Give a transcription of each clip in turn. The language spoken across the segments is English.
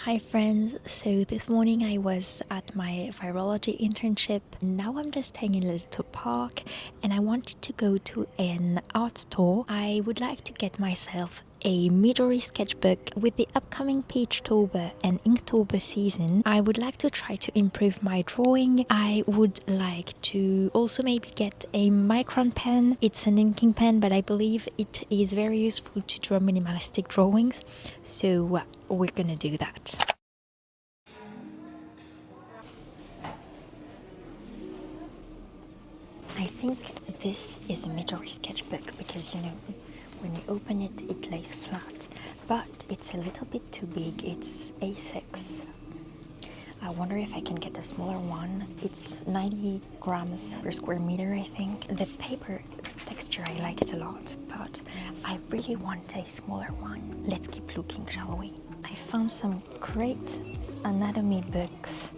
Hi friends, so this morning I was at my virology internship. Now I'm just staying in a little park and I wanted to go to an art store. I would like to get myself a Midori sketchbook. With the upcoming Pagetober and Inktober season, I would like to try to improve my drawing. I would like to also maybe get a micron pen. It's an inking pen, but I believe it is very useful to draw minimalistic drawings, so we're gonna do that. I think this is a Midori sketchbook because, you know, when you open it, it lays flat, but it's a little bit too big. It's A6. I wonder if I can get a smaller one. It's 90 grams per square meter, I think. The paper texture, I like it a lot, but I really want a smaller one. Let's keep looking, shall we? I found some great anatomy books.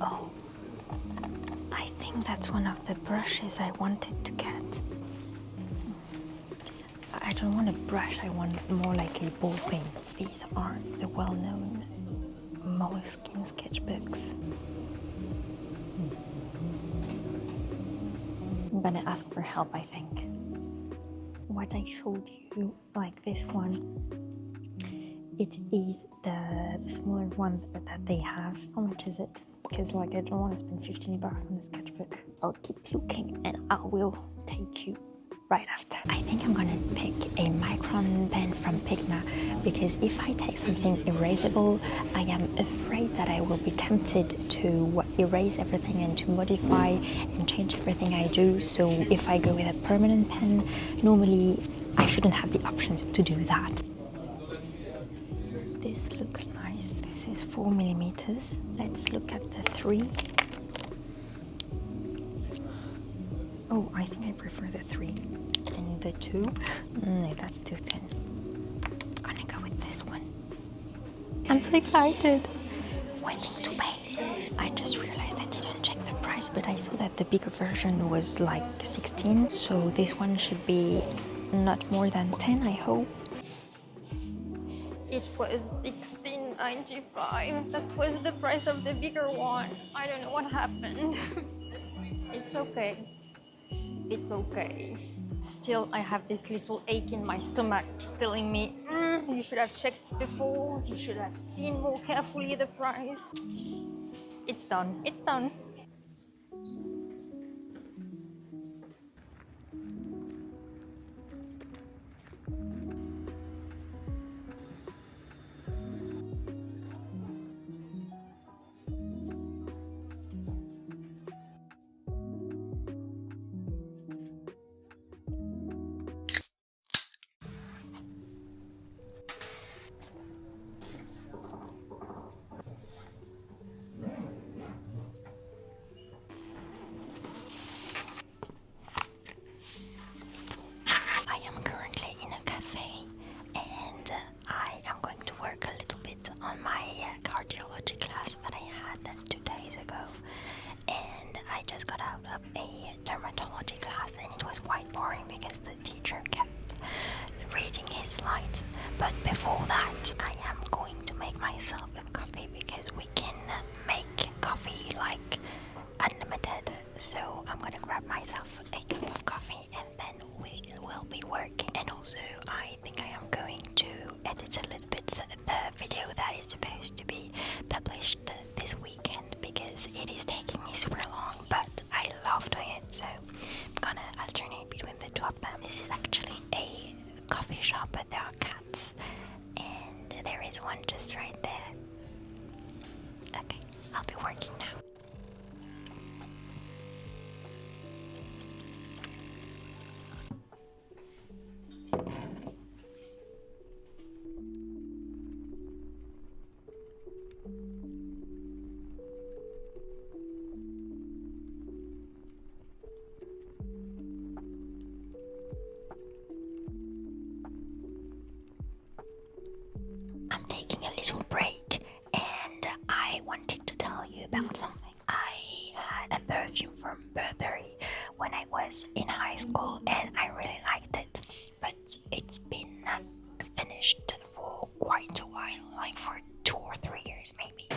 Oh, I think that's one of the brushes I wanted to get. I don't want a brush, I want more like a ball pen. These are the well-known Moleskine sketchbooks. I'm gonna ask for help, I think. What I showed you, like this one, it is the smaller one that they have. How much is it? Because like I don't want to spend 15 bucks on the sketchbook. I'll keep looking and I will take you right after. I think I'm gonna pick a micron pen from Pigma because if I take something erasable, I am afraid that I will be tempted to erase everything and to modify and change everything I do. So if I go with a permanent pen, normally I shouldn't have the option to do that. This looks nice. This is 4 millimeters. Let's look at the 3. Oh, I think I prefer the 3. And the 2? No, that's too thin. I'm gonna go with this one. I'm so excited. Waiting to pay. I just realized I didn't check the price, but I saw that the bigger version was like 16. So this one should be not more than 10, I hope. It was $16.95. That was the price of the bigger one. I don't know what happened. It's okay. It's okay. Still, I have this little ache in my stomach telling me, you should have checked before, you should have seen more carefully the price. It's done. It's done. I am currently in a cafe and I am going to work a little bit on my cardiology class that I had 2 days ago. And I just got out of a dermatology class and it was quite boring because the teacher kept reading his slides. But before that, I am going to make myself a coffee because we can make coffee like unlimited. So I'm gonna grab myself a cup of coffee and then we will be working. And also I think I am going to edit a little bit the video that is supposed to be published this weekend because it is taking me super long, but I love doing it, so I'm gonna alternate between the two of them. This is actually a coffee shop, but there are cats and there is one just right there. Okay, I'll be working now. I'm taking a little break and I wanted to tell you about something. I had a perfume from Burberry when I was in high school and I really liked it. it's been finished for quite a while, like for 2 or 3 years maybe,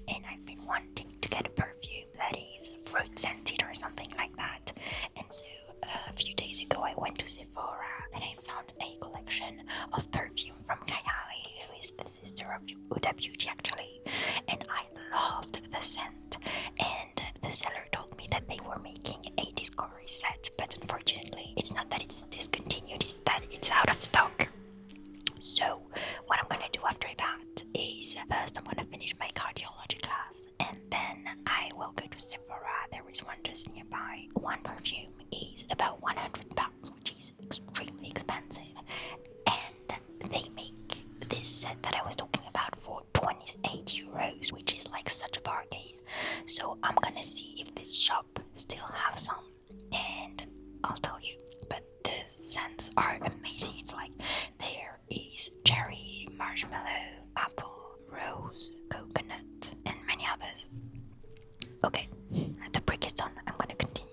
and I've been wanting to get a perfume that is fruit scented or something like that. And so a few days ago I went to Sephora and I found a collection of perfume from Kayali, who is the sister of Huda Beauty actually, and I loved the scent. And the seller told me that they were making a discovery set, but unfortunately it's not that it's discontinued, it's that it's out of stock. So what I'm gonna do after that is, first I'm gonna finish my cardiology class and then I will go to Sephora. There is one just nearby. One perfume is about £100, which is extremely expensive, and they make this set that I was talking about for €28, which is like such a bargain. So I'm gonna see if this shop still have some and I'll tell you. But the scents are amazing. It's like there is cherry, marshmallow, apple, rose, coconut, and many others. Okay, the break is done. I'm gonna continue.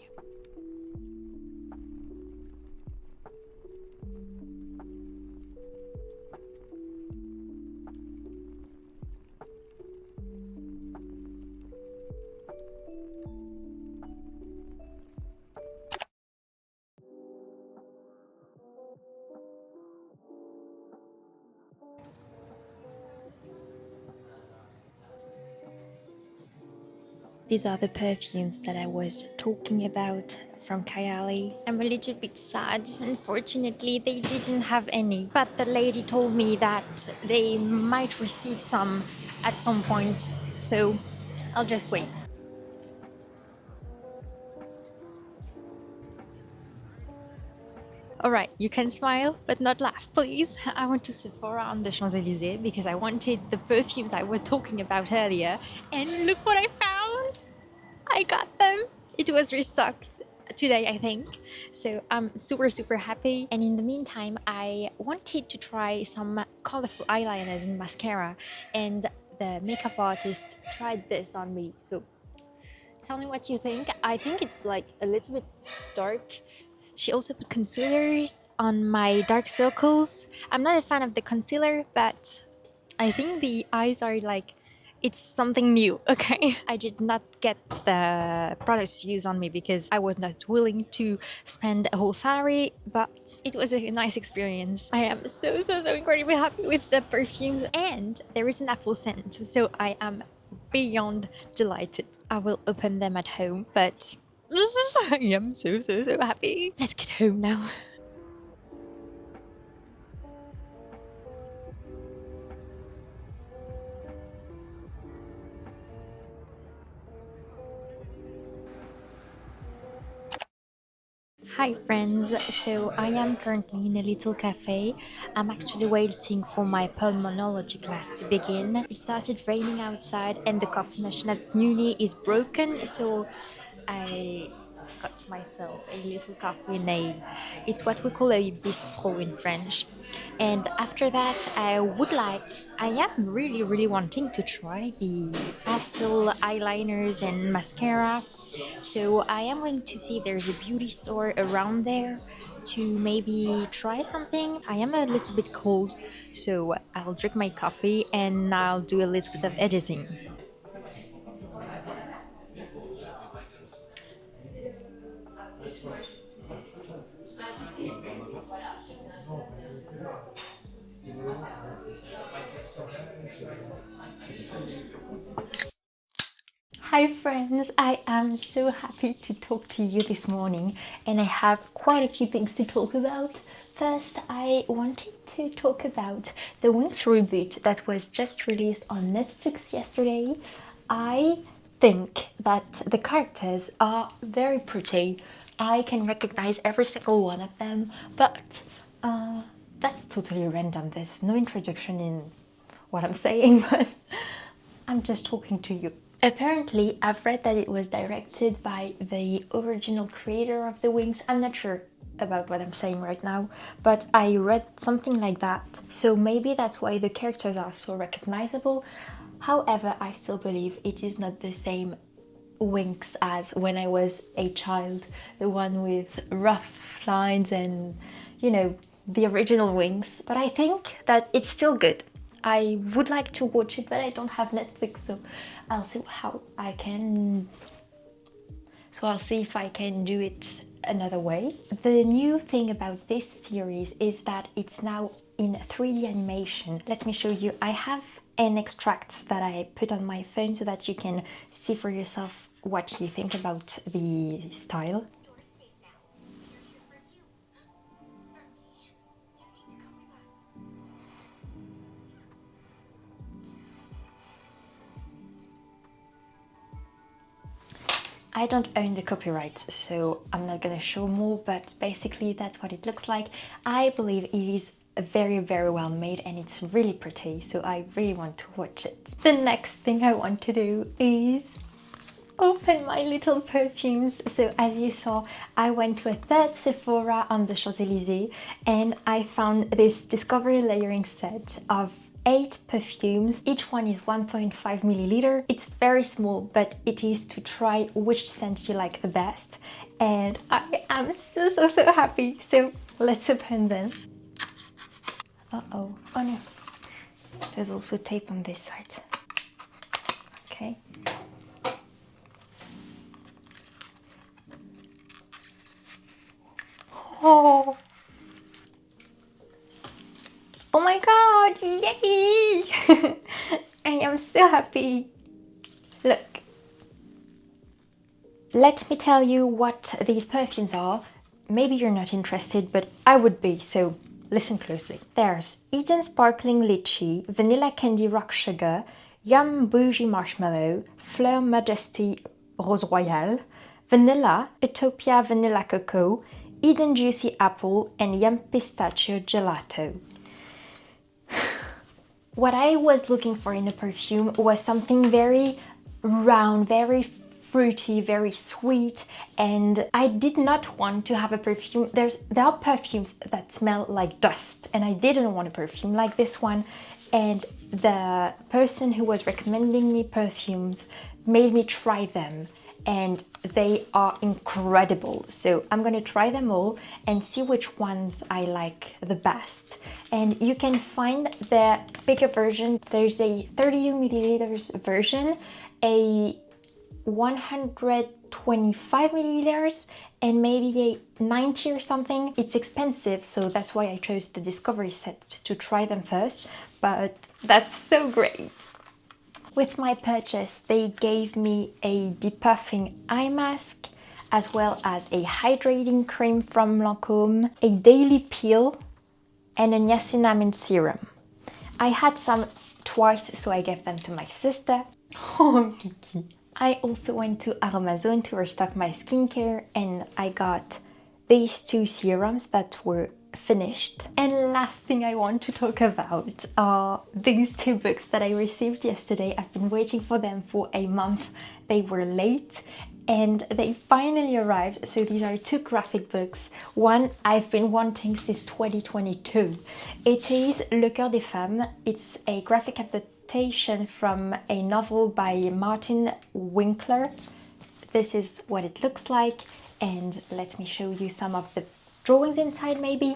These are the perfumes that I was talking about from Kayali. I'm a little bit sad. Unfortunately, they didn't have any. But the lady told me that they might receive some at some point. So I'll just wait. Alright, you can smile, but not laugh, please. I went to Sephora on the Champs-Élysées because I wanted the perfumes I was talking about earlier. And look what I found! I got them! It was restocked today, I think. So I'm super happy. And in the meantime, I wanted to try some colorful eyeliners and mascara. And the makeup artist tried this on me. So tell me what you think. I think it's like a little bit dark. She also put concealers on my dark circles. I'm not a fan of the concealer, but I think the eyes are like, it's something new, okay? I did not get the products to use on me because I was not willing to spend a whole salary, but it was a nice experience. I am so incredibly happy with the perfumes, and there is an apple scent, so I am beyond delighted. I will open them at home, but I am so happy. Let's get home now. Hi friends, so I am currently in a little cafe. I'm actually waiting for my pulmonology class to begin. It started raining outside and the coffee machine at uni is broken, so I got myself a little coffee in it's what we call a bistro in French. And after that, I am really wanting to try the pastel eyeliners and mascara. So I am going to see if there's a beauty store around there to maybe try something. I am a little bit cold, so I'll drink my coffee and I'll do a little bit of editing. Hi friends, I am so happy to talk to you this morning and I have quite a few things to talk about. First, I wanted to talk about the Winx reboot that was just released on Netflix yesterday. I think that the characters are very pretty. I can recognize every single one of them, but that's totally random. There's no introduction in what I'm saying, but I'm just talking to you. Apparently, I've read that it was directed by the original creator of the Winx. I'm not sure about what I'm saying right now, but I read something like that. So maybe that's why the characters are so recognizable. However, I still believe it is not the same Winx as when I was a child, the one with rough lines and, you know, the original Winx, but I think that it's still good. I would like to watch it, but I don't have Netflix, so I'll see how I can. So I'll see if I can do it another way. The new thing about this series is that it's now in 3D animation. Let me show you. I have an extract that I put on my phone so that you can see for yourself what you think about the style. I don't own the copyrights, so I'm not gonna show more, but basically that's what it looks like. I believe it is very, very well made and it's really pretty, so I really want to watch it. The next thing I want to do is open my little perfumes. So as you saw, I went to a third Sephora on the Champs-Élysées and I found this Discovery layering set of 8 perfumes. Each one is 1.5 milliliter. It's very small, but it is to try which scent you like the best. And I am so happy. So let's open them. Uh-oh. Oh no. There's also tape on this side. Okay. Oh. Oh my god, yay! I am so happy. Look. Let me tell you what these perfumes are. Maybe you're not interested, but I would be, so listen closely. There's Eden Sparkling Lychee, Vanilla Candy Rock Sugar, Yum Bougie Marshmallow, Fleur Majesty Rose Royale, Vanilla, Utopia Vanilla Cocoa, Eden Juicy Apple, and Yum Pistachio Gelato. What I was looking for in a perfume was something very round, very fruity, very sweet, and I did not want to have a perfume. There are perfumes that smell like dust, and I didn't want a perfume like this one. And the person who was recommending me perfumes made me try them, and they are incredible. So I'm gonna try them all and see which ones I like the best. And you can find the bigger version. There's a 30 milliliters version, a 125 milliliters, and maybe a 90 or something. It's expensive, so that's why I chose the Discovery set to try them first, but that's so great. With my purchase, they gave me a depuffing eye mask, as well as a hydrating cream from Lancôme, a daily peel, and a niacinamide serum. I had some twice, so I gave them to my sister. Oh, Kiki. I also went to Aromazone to restock my skincare, and I got these 2 serums that were finished. And last thing I want to talk about are these 2 books that I received yesterday. I've been waiting for them for a month. They were late and they finally arrived. So these are 2 graphic books. One I've been wanting since 2022. It is Le Cœur des Femmes. It's a graphic adaptation from a novel by Martin Winkler. This is what it looks like, and let me show you some of the drawings inside maybe.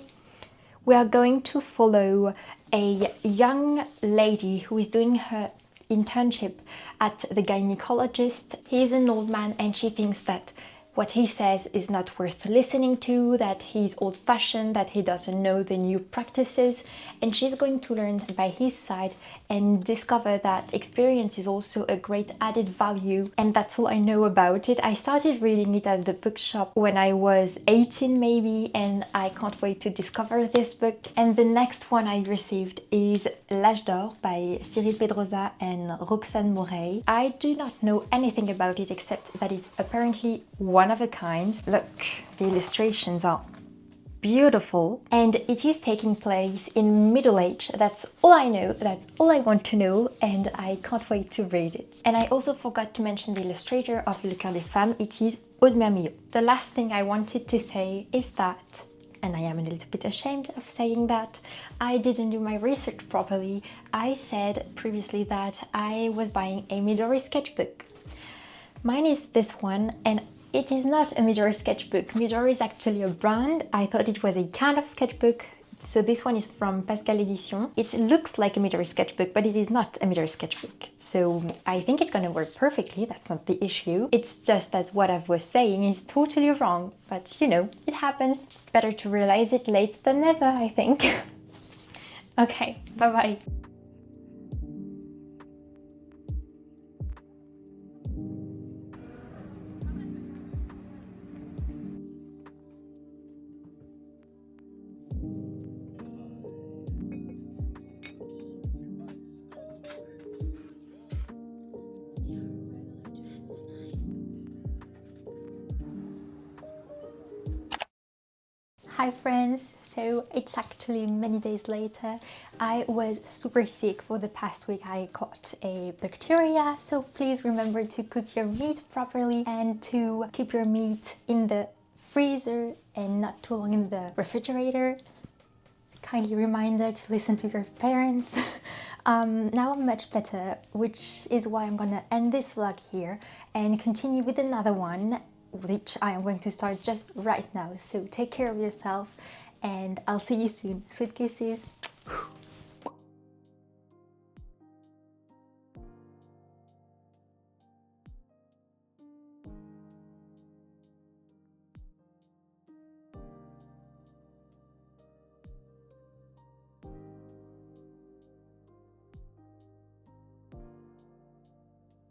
We are going to follow a young lady who is doing her internship at the gynecologist. He is an old man and she thinks that what he says is not worth listening to, that he's old-fashioned, that he doesn't know the new practices, and she's going to learn by his side and discover that experience is also a great added value. And that's all I know about it. I started reading it at the bookshop when I was 18 maybe, and I can't wait to discover this book. And the next one I received is L'Âge d'Or by Cyril Pedrosa and Roxane Morey. I do not know anything about it except that it's apparently one of a kind. Look, the illustrations are beautiful, and it is taking place in middle age. That's all I know, that's all I want to know, and I can't wait to read it. And I also forgot to mention the illustrator of Le Cœur des Femmes. It is Aude Mermillot. The last thing I wanted to say is that, and I am a little bit ashamed of saying that, I didn't do my research properly. I said previously that I was buying a Midori sketchbook. Mine is this one, and it is not a Midori sketchbook. Midori is actually a brand. I thought it was a kind of sketchbook. So this one is from Pascal Edition. It looks like a Midori sketchbook, but it is not a Midori sketchbook. So I think it's gonna work perfectly, that's not the issue. It's just that what I was saying is totally wrong, but you know, it happens. Better to realize it late than never, I think. Okay, bye-bye. Hi friends, so it's actually many days later. I was super sick for the past week. I caught a bacteria, so please remember to cook your meat properly and to keep your meat in the freezer and not too long in the refrigerator. Kindly reminder to listen to your parents. Now I'm much better, which is why I'm gonna end this vlog here and continue with another one, which I am going to start just right now. So take care of yourself and I'll see you soon. Sweet kisses.